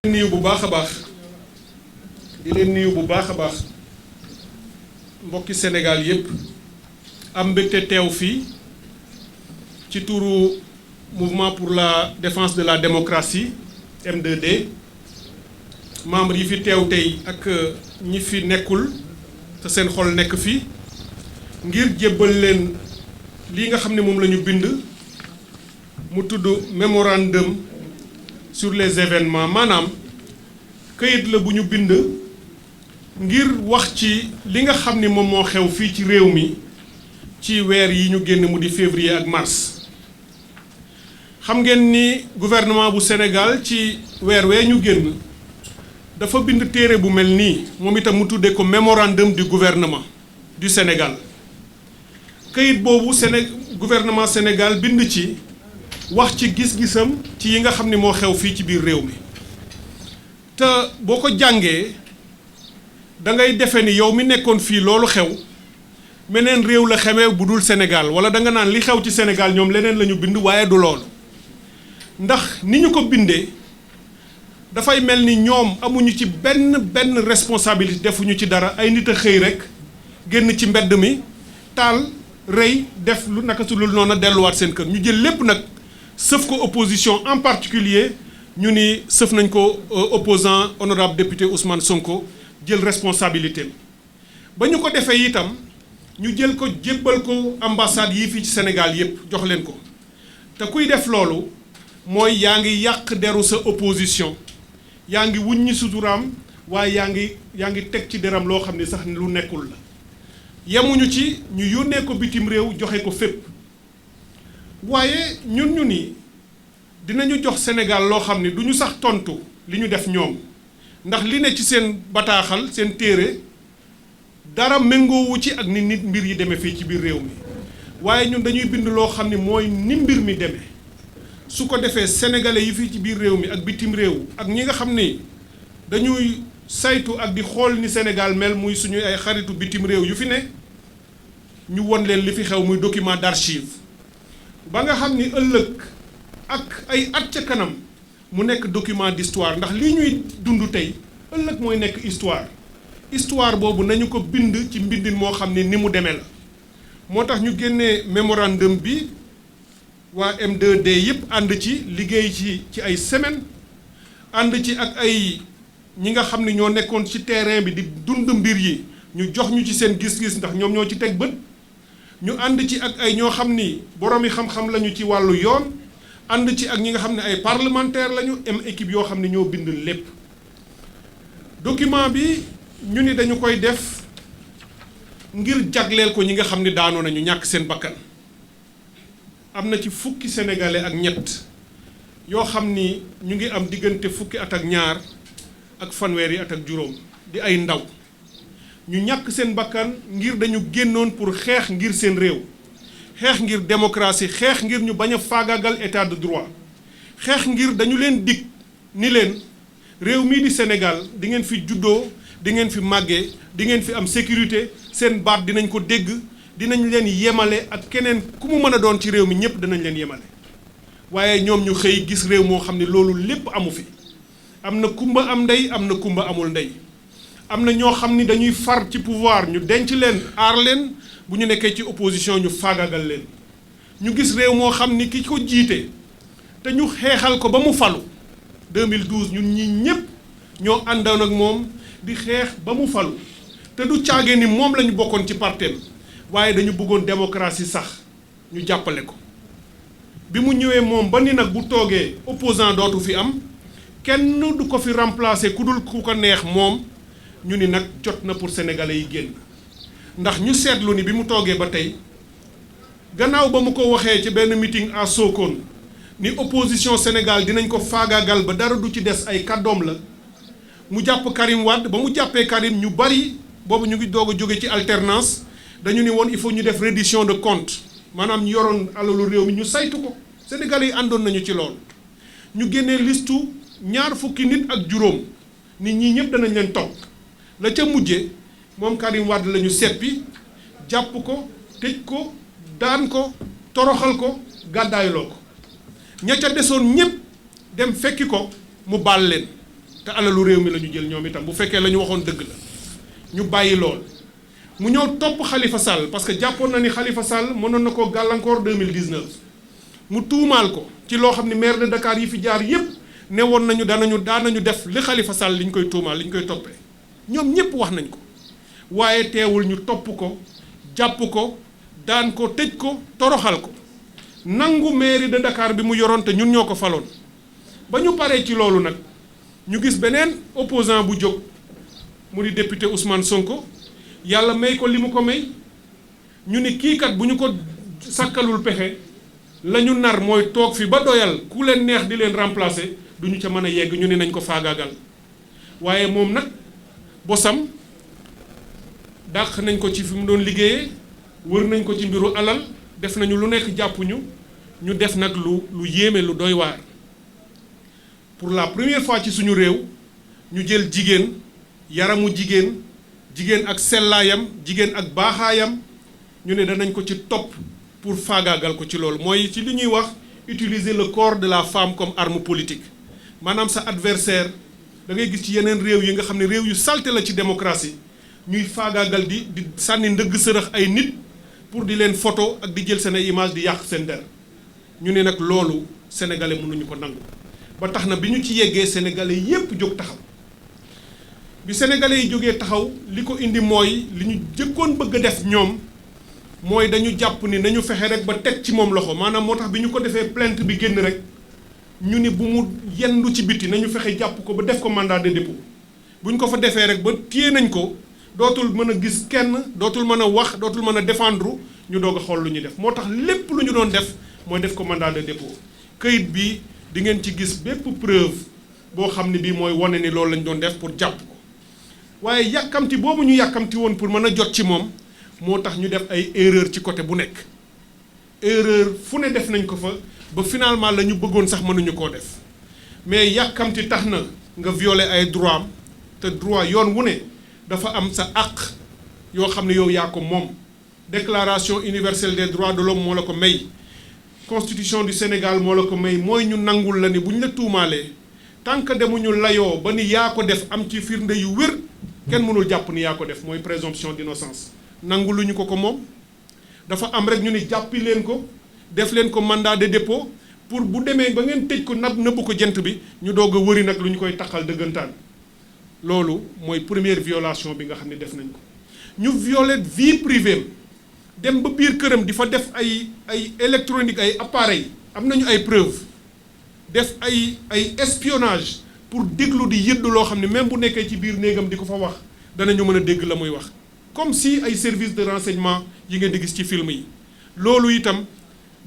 nuyu bu baax a baax di leen nuyu bu baax a baax mbokki Sénégal yépp am mbégte teew fii ci turu mouvement pour la défense de la démocratie M2D membre yi fi teew tey ak ñi fi nekkul te seen xol nekk fii ngir jébbal leen lii nga xam ne moom la ñu bind mu tudd mémorandum sur les événements maanaam këyit la bu ñu bind ngir wax ci li nga xam ni moom moo xew fii ci réew mi ci weer yi ñu génn mu di février ak mars. xam ngeen ni gouvernement bu Sénégal ci weer wee ñu génn dafa bind téere bu mel nii moom itam mu tuddee ko mémorandum du gouvernement du Sénégal këyit boobu gouvernement Sénégal bind ci wax ci gis-gisam ci yi nga xam ni moo xew fii ci biir réew mi te boo ko jàngee da ngay defe ni yow mi nekkoon fii loolu xew meneen réew la xewee bu dul Sénégal wala da nga naan li xew ci Sénégal ñoom leneen la ñu bind waaye du loolu ndax ni ñu ko bindee dafay mel ni ñoom amuñu ci benn responsabilité defuñu ci dara ay nit a xëy rek génn ci mbedd mi taal rey def lu naka su lul noonu delluwaat seen kër ñu jël lépp nag sëf ko opposition en particulier ñu ni sëf nañ ko opposant honorable député Ousmane Sonko jël responsabilité ba ñu ko defee itam ñu jël ko jébbal ko ambassade yi fii ci Sénégal yépp jox leen ko te kuy def loolu mooy yaa ngi yàq deru sa opposition yaa ngi wuññi suturaam waaye yaa ngi teg ci deram loo xam ne sax lu nekkul la yemuñu ci ñu yónnee ko bitim réew joxe ko fépp waaye ñu ni dinañu jox Sénégal loo xam ne du ñu sax tontu li ñu def ñoom ndax li ne ci seen bataaxal seen téere dara méngoowu ci ak ni nit mbir yi demee fii ci biir réew mi waaye ñun dañuy bind loo xam ne mooy ni mbir mi demee su ko defee sénégalais yi fii ci biir réew mi ak bitim réew ak ñi nga xam ni dañuy saytu ak di xool ni Sénégal mel muy suñu ay xaritu bitim réew yu fi ne ñu won leen li fi xew muy document d'archive ba nga xam ni ëllëg ak ay at ca kanam mu nekk document d'histoire ndax lii ñuy dund tey ëllëg mooy nekk histoire boobu nañu ko bind ci mbindin moo xam ni mu demee la moo tax ñu génnee mémorandum bi waa M2D yëpp ànd ci liggéey ci ay semaine ànd ci ak ay ñi nga xam ne ñoo nekkoon ci terrain bi di dund mbir yi ñu jox ñu ci seen gis-gis ndax ñoom ñoo ci teg bët ñu ànd ci ak ay ñoo xam ni boroomi xam-xam lañu ci wàllu yoon ànd ci ak ñi nga xam ne ay parlementaire lañu am équipe yoo xam ne ñoo bind lépp document bi ñu ni dañu koy def ngir jagleel ko ñi nga xam ne daanoo nañu ñàkk seen bakkan am na ci fukki sénégalais ak ñett yoo xam ni ñu ngi am diggante fukki at ak ñaar ak fanweeri at ak juróom di ay ndaw ñu ñàkk seen bakkan ngir dañu génnoon pour xeex ngir seen réew xeex ngir démocratie xeex ngir ñu bañ a faagaagal état de droit xeex ngir dañu leen dig ni leen réew mii di Sénégal di ngeen fi juddoo di ngeen fi màggee di ngeen fi am sécurité seen baat dinañ ko dégg dinañ leen yemale ak keneen ku mu mën a doon ci réew mi ñëpp dinañ leen yemale waaye ñoom ñu xëy gis réew moo xam ne loolu lépp amu fi am na kumba am ndey am na kumba amul ndey am na ñoo xam ni dañuy far ci pouvoir ñu denc leen aar leen bu ñu nekkee ci opposition ñu faagagal leen ñu gis réew moo xam ni ki ko jiite te ñu xeexal ko ba mu falu 2012 ñun ñi ñëpp ñoo àndoon ak moom di xeex ba mu falu te du caage ni moom la ñu bokkoon ci parteem waaye dañu bëggoon démocratie sax ñu jàppale ko bi mu ñëwee moom ba ni nag bu toogee opposant dootu fi am kenn du ko fi remplacer ku dul ku ko neex moom ñu ni nag jot na pour sénégalais yi génn ndax ñu seetlu ni bi mu toogee ba tey gannaaw ba mu ko waxee ci benn meeting à Sokone ni opposition Sénégal dinañ ko faagaagal ba dara du ci des ay kàddoom la mu jàpp Karim Wade ba mu jàppee Karim ñu bari boobu ñu ngi doog a jóge ci alternance dañu ni woon il faut ñu def reddition de compte maanaam ñu yoroon alalu réew mi ñu saytu ko sénégalais yi àndoon nañu ci loolu ñu génnee listu ñaar fukki nit ak juróom nit ñi ñëpp danañ leen topp la ca mujje moom Karim Wade la ñu seppi jàpp ko tëj ko daan ko toroxal ko gàddaayloo ko ña ca desoon ñépp dem fekki ko mu baal leen te alalu réew mi la ñu jël ñoom itam bu fekkee la ñu waxoon dëgg la ñu bàyyi lool mu ñëw topp Khalifa Sall parce que jàppoon na ni Khalifa Sall mënoon na koo gàllankoor 2019 mu tuumaal ko ci loo xam ne maire de Dakar yi fi jaar yépp ne woon nañu daanañu def li Khalifa Sall li ñu koy tuumaal li ñu koy toppee ñoom ñépp wax nañ ko waaye teewul ñu topp ko jàpp ko daan ko tëj ko toroxal ko nangu mairie de Dakar bi mu yoroon te ñun ñoo ko faloon ba ñu paree ci loolu nag ñu gis beneen opposant bu jóg mu di député Ousmane Sonko yàlla may ko li mu ko may ñu ni kii kat bu ñu ko sàkkalul pexe la ñu nar mooy toog fi ba doyal ku leen neex di leen remplacer du ñu ca mën a yegg ñu ne nañ ko faagaagal waaye moom nag bosam dàq nañ ko ci fi mu doon liggéeyee wër nañ ko ci mbiru alal def nañu lu nekk jàppuñu ñu def nag lu yéeme lu doy waar pour la première fois ci suñu réew ñu jël jigéen yaramu jigéen ak sellaayam jigéen ak baaxaayam ñu ne danañ ko ci topp pour faagaagal ko ci loolu mooy ci li ñuy wax utiliser le corps de la femme comme arme politique maanaam sa adversaire da ngay gis ci yeneen réew yi nga xam ne réew yu salte la ci démocratie ñuy faagaagal di sànni ndëgg sërëx ay nit pour di leen photo ak di jël seen ay image di yàq seen der ñu ne nag loolu sénégalais mënuñu ko nangu ba tax na bi ñu ci yeggee sénégalais yépp jóg taxaw bi sénégalais yi jógee taxaw li ko indi mooy li ñu jëkkoon bëgg a def ñoom mooy dañu jàpp ni nañu fexe rek ba teg ci moom loxo maanaam moo tax bi ñu ko defee plainte bi génn rek ñu ni bu mu yendu ci biti nañu fexe jàpp ko ba def ko mandat de dépôt bu ñu ko fa defee rek ba téye nañ ko dootul mën a gis kenn dootul mën a wax dootul mën a défendre ñu doog a xool lu ñuy def moo tax lépp lu ñu doon def mooy def ko mandat de dépôt këyit bi di ngeen ci gis bépp preuve boo xam ne bii mooy wane ni loolu lañ doon def pour jàpp ko waaye yàkkamti boobu ñu yàkkamti woon pour mën a jot ci moom moo tax ñu def ay erreur ci côté bu nekk erreur fu ne def nañ ko fa ba finalement la ñu bëggoon sax mënuñu koo def mais yàkkamti tax na nga violer ay droit am te droit yoon wu ne dafa am sa àq yoo xam ne yow yaa ko moom déclaration universelle des droits de l'homme moo la ko may constitution du Sénégal moo la ko may mooy ñu nangul la ni bu ñu la tuumaalee tant que demuñu layoo ba ni yaa ko def am ci firnde yu wér kenn mënul jàpp ni yaa ko def mooy présomption d'innocence nanguluñu ko moom dafa am rek ñu ni jàppi leen ko def leen ko mandat de dépôt pour bu demee ba ngeen tëj ko nëbbu ko jant bi ñu doog a wëri nag lu ñu koy taxal dëggantaan loolu mooy première violation bi nga xam ne def nañ ko ñu violer vie privée dem ba biir këram di fa def ay électronique ay appareil am nañu ay preuve def ay espionnage pour déglu di yëddu loo xam ne même bu nekkee ci biir néegam di ko fa wax danañu mën a dégg la muy wax comme si ay services de renseignement yi ngeen di gis ci film yi loolu itam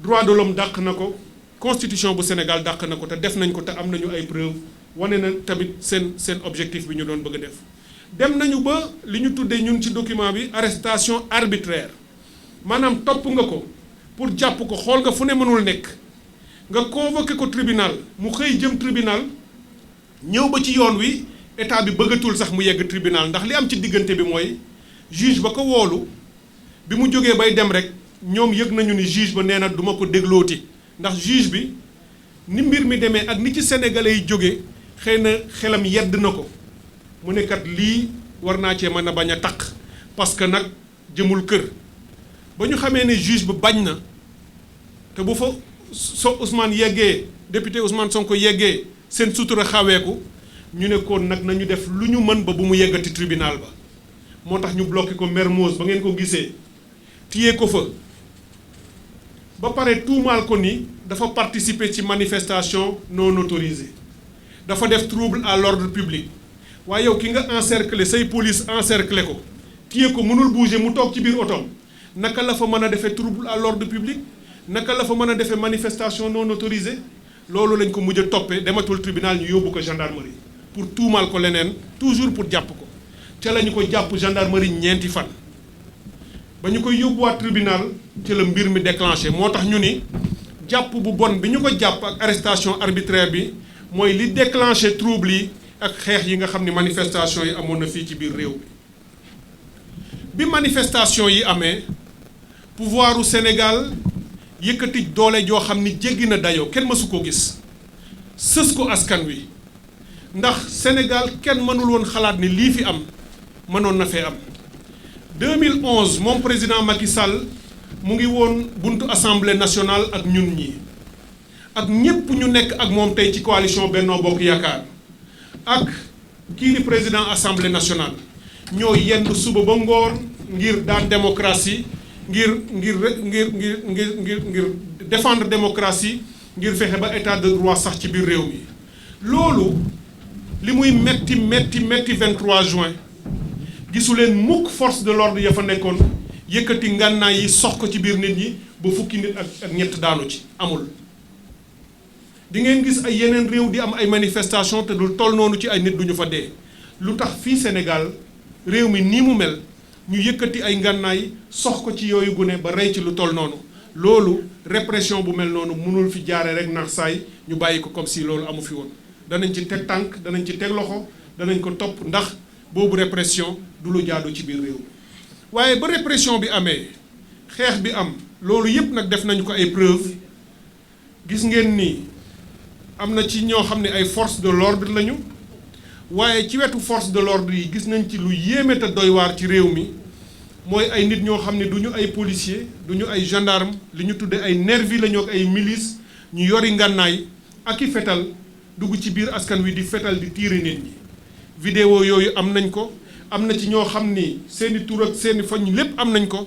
droit de l'homme dàq na ko constitution bu Sénégal dàq na ko te def nañ ko te am nañu ay preuve wane na tamit seen objectif bi ñu doon bëgg a def dem nañu ba li ñu tuddee ñun ci document bi arrestation arbitraire maanaam topp nga ko pour jàpp ko xool nga fu ne mënul nekk nga convoqué ko tribunal mu xëy jëm tribunal ñëw ba ci yoon wi état bi bëggatul sax mu yegg tribunal ndax li am ci diggante bi mooy juge ba ko woolu bi mu jógee bay dem rek ñoom yëg nañu ni juge ba nee na duma ko déglooti ndax juge bi ni mbir mi demee ak ni ci sénégalais yi jóge xëy na xelam yedd na ko mu ne kat lii war naa cee mën a bañ a taq parce que nag jëmul kër ba ñu xamee ne juge ba bañ na te bu fa Ousmane yeggee député Ousmane Sonko yeggee seen sutura xaweeku ñu ne kon nag nañu def lu ñu mën ba bu mu yeggati tribunal ba moo tax ñu bloqué ko Mermoz ba ngeen ko gisee téye ko fa ba pare tuumaal ko ni dafa participer ci manifestation non autorisée dafa def trouble à l'ordre public waaye yow ki nga encercler say police encercler ko téye ko mënul bouger mu toog ci biir otoom naka la fa mën a defee trouble à l'ordre public naka la fa mën a defee manifestation non autorisée loolu lañ ko mujj a toppee dematul tribunal ñu yóbbu ko gendarmerie pour tuumaal ko leneen toujours pour jàpp ko ca la ñu ko jàpp gendarmerie ñeenti fan ba ñu koy yóbbuwaat tribunal ci la mbir mi déclenché moo tax ñu ni jàpp bu bon bi ñu ko jàpp ak arrestation arbitraire bi mooy li déclenché trouble yi ak xeex yi nga xam ni manifestation yi amoon na fii ci biir réew bi manifestation yi amee pouvoiru Sénégal yëkkati doole joo xam ni jéggi na dayoo kenn mësu ko gis sës ko askan wi ndax Sénégal kenn mënul woon xalaat ni lii fi am mënoon na fee am 2011 moom président Macky Sall mu ngi woon buntu assemblée nationale ak ñun ñi ak ñépp ñu nekk ak moom tey ci coalition Benno Bokk Yaakaar ak kii di président assemblée nationale ñoo yendu suba ba ngoon ngir daan démocratie ngir défendre démocratie ngir fexe ba état de droit sax ci biir réew mi loolu li muy metti 23 juin gisu leen mukk force de l'ordre ya fa nekkoon yëkkati ngànnaay yi sox ko ci biir nit ñi ba fukki nit ak ñett daanu ci amul. di ngeen gis ay yeneen réew di am ay manifestation te dul toll noonu ci ay nit duñu fa dee lu tax fii Sénégal réew mi nii mu mel ñu yëkkati ay ngànnaay sox ko ci yooyu gune ba rey ci lu toll noonu loolu répression bu mel noonu mënul fi jaare rek nax saay ñu bàyyi ko comme si loolu amu fi woon. danañ ci teg tànk danañ ci teg loxo danañ ko topp ndax boobu répression du lu jaadu ci biir réew mi waaye ba répression bi amee xeex bi am loolu yépp nag def nañu ko ay preuve gis ngeen ni am na ci ñoo xam ne ay force de l'ordre lañu waaye ci wetu force de l'ordre yi gis nañ ci lu yéeme te doy waar ci réew mi mooy ay nit ñoo xam ne du ñu ay policier du ñu ay gendarme li ñu tudde ay nervi la ñu ak ay milice ñu yori ngànnaay ak i fetal dugg ci biir askan wi di fetal di tiire nit ñi vidéo yooyu am nañ ko am na ci ñoo xam ni seeni tur ak seeni fañ lépp am nañ ko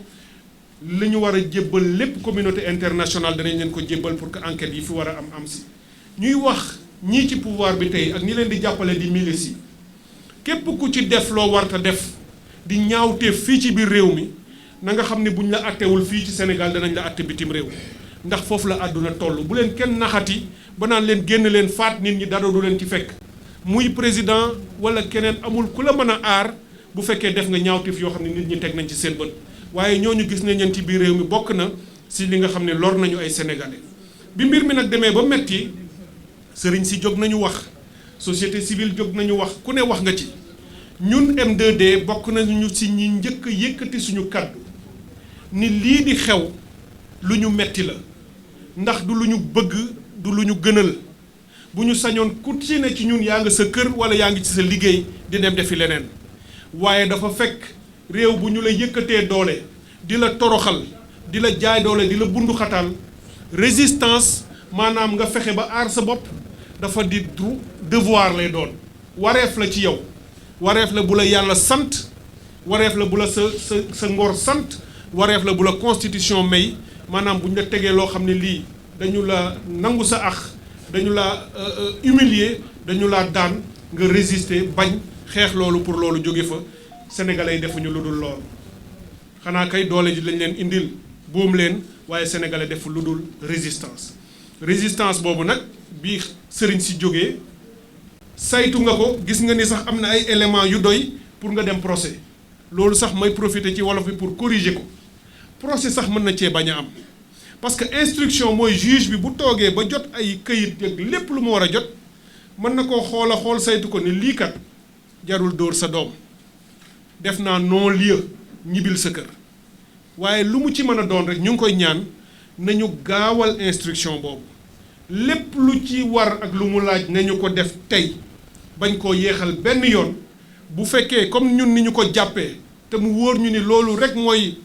li ñu war a jébbal lépp communauté internationale danañ leen ko jébbal pour que enquête yi fi war a am si ñuy wax ñii ci pouvoir bi tey ak ñi leen di jàppale di milice yi képp ku ci def loo warta def di ñaawteef fii ci biir réew mi na nga xam ne buñ la attewul fii ci Sénégal danañ la atte bitim réew ndax foofu la àdduna toll bu leen kenn naxati ba naan leen génn leen faat nit ñi dara du leen ci fekk muy président wala keneen amul ku la mën a aar bu fekkee def nga ñaawteef yoo xam ne nit ñi teg nañ ci seen bët waaye ñooñu gis nañ leen ci biir réew mi bokk na si li nga xam ne lor nañu ay sénégalais bi mbir mi nag demee ba metti sëriñ si jóg nañu wax société civile jóg nañu wax ku ne wax nga ci ñun M2D bokk nañu si ñi njëkk a yëkkati suñu kàddu ni lii di xew lu ñu metti la ndax du lu ñu bëgg du lu ñu gënal bu ñu sañoon ku ci ne ci ñun yaa nga sa kër wala yaa ngi ci sa liggéey di dem defi leneen waaye dafa fekk réew bu ñu la yëkkatee doole di la toroxal di la jaay doole di la bundu xataal résistance maanaam nga fexe ba aar sa bopp dafa di devoir lay doon wareef la ci yow wareef la bu la yàlla sant wareef la bu la sa ngor sant wareef la bu la constitution may maanaam bu ñu la tegee loo xam ne lii dañu la nangu sa ax dañu la humilier dañu la daan nga résister bañ xeex loolu pour loolu jóge fa sénégalais yi defuñu lu dul loolu xanaa kay doole ji lañ leen indil buum leen waaye sénégalais defu lu dul résistance boobu nag bi sëriñ si jógee saytu nga ko gis nga ni sax am na ay éléments yu doy pour nga dem procès loolu sax may profiter ci wolof bi pour corriger ko procès sax mën na cee bañ a am parce que instruction mooy juge bi bu toogee ba jot ay këyit ak lépp lu mu war a jot mën na koo xool saytu ko ni lii kat jarul dóor sa doom def naa non-lieu ñibbil sa kër waaye lu mu ci mën a doon rek ñu ngi koy ñaan nañu gaawal instruction boobu lépp lu ci war ak lu mu laaj nañu ko def tey bañ koo yéexal benn yoon bu fekkee comme ñun ni ñu ko jàppee te mu wóor ñu ni loolu rek mooy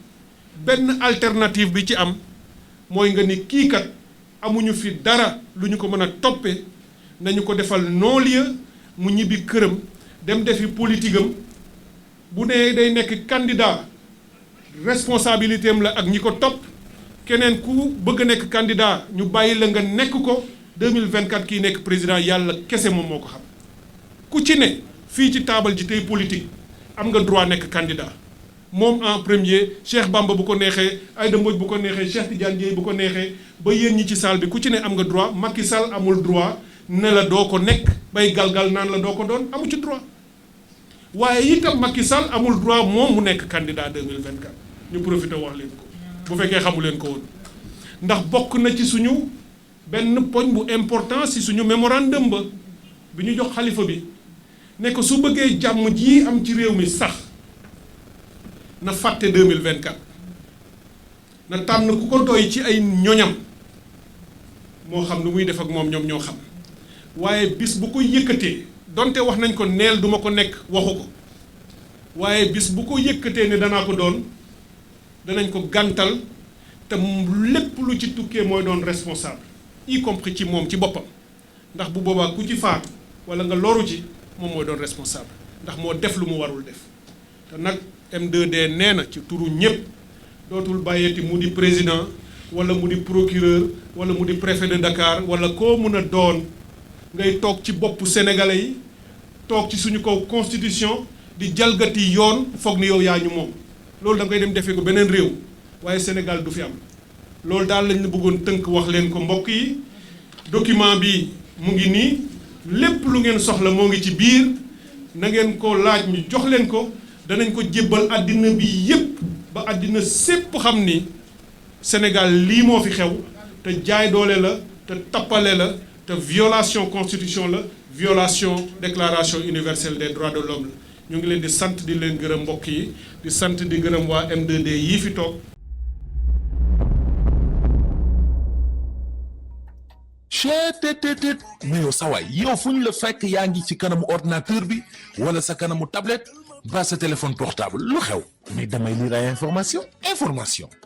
benn alternative bi ci am mooy nga ni kii kat amuñu fi dara lu ñu ko mën a toppee nañu ko defal non-lieu mu ñibbi këram dem defi politique am bu nee day nekk candidat responsabilité am la ak ñi ko topp keneen ku bëgg a nekk candidat ñu bàyyi la nga nekk ko 2024 kii nekk président yàlla kese moom moo ko xam ku ci ne fii ci taabal ji tey politique am nga droit nekk candidat moom en premier Cheikh Bamba bu ko neexee Aïda Mbodj bu ko neexee Cheikh Tidiane Dièye bu ko neexee ba yéen ñi ci salle bi ku ci ne am nga droit Macky Sall amul droit ne la doo ko nekk bay galgal naan la doo ko doon amu ci droit waaye itam Macky Sall amul droit moom mu nekk candidat 2024 ñu profité wax leen ko bu fekkee xamu leen ko woon ndax bokk na ci suñu benn poñ bu important si suñu mémorandum ba bi ñu jox xalifa bi ne ko su bëggee jàmm ji am ci réew mi sax na fàtte 2024 na tànn ku ko doy ci ay ñoñam moo xam nu muy def ak moom ñoom ñoo xam waaye bis bu ko yëkkatee donte wax nañ ko neel duma ko nekk waxu ko waaye bis bu ko yëkkatee ne danaa ko doon danañ ko gàntal te lépp lu ci tukkee mooy doon responsable y compris ci moom ci boppam ndax bu boobaa ku ci faatu wala nga loru ci moom mooy doon responsable ndax moo def lu mu warul def te nag M2D nee na ci turu ñëpp dootul bàyyeeti mu di président wala mu di procureur wala mu di préfet de Dakar wala koo mun a doon ngay toog ci boppu sénégalais yi toog ci suñu kaw constitution di jalgati yoon foog ni yow yaa ñu moom loolu da ngay dem defee ko beneen réew waaye Sénégal du fi am loolu daal lañ la bëggoon tënk wax leen ko mbokk yi document bi mu ngi nii lépp lu ngeen soxla moo ngi ci biir na ngeen ko laaj ñu jox leen ko danañ ko jébbal àddina bi yépp ba àddina sépp xam ni Sénégal lii moo fi xew te jaay doole la te tappale la te violation constitution la violation déclaration universelle des droits de l'homme la ñu ngi leen di sant di leen gërëm mbokk yi di sant di gërëm waa M2D yii fi toog. cheetetetet mais yow sawaay yow fu ñu la fekk yaa ngi ci kanamu ordinateur bi wala sa kanamu tablette ba sa téléphone portable lu xew mais damay lire ay information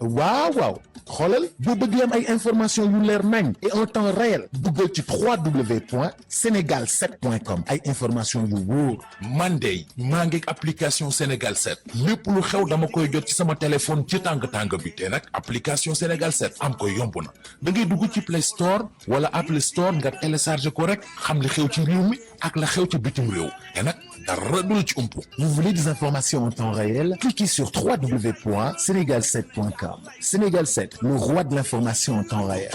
waaw xoolal boo bëgg am ay information yu leer nañ et en temps réel duggal ci www.senegal7.com ay information yu wóor man de maa ngi application Sénégal 7 lépp lu xew dama koy jot ci sama téléphone ci tàng bi te nag application Sénégal 7 am ko yomb na da ngay dugg ci Play Store wala Apple Store nga télécharger ko rek xam li xew ci réew mi ak la xew ci bitim réew te nag dara du la ci umpu. Vous voulez des informations en temps réel? Cliquez sur www.senegal7.com. Sénégal 7, le roi de l'information en temps réel.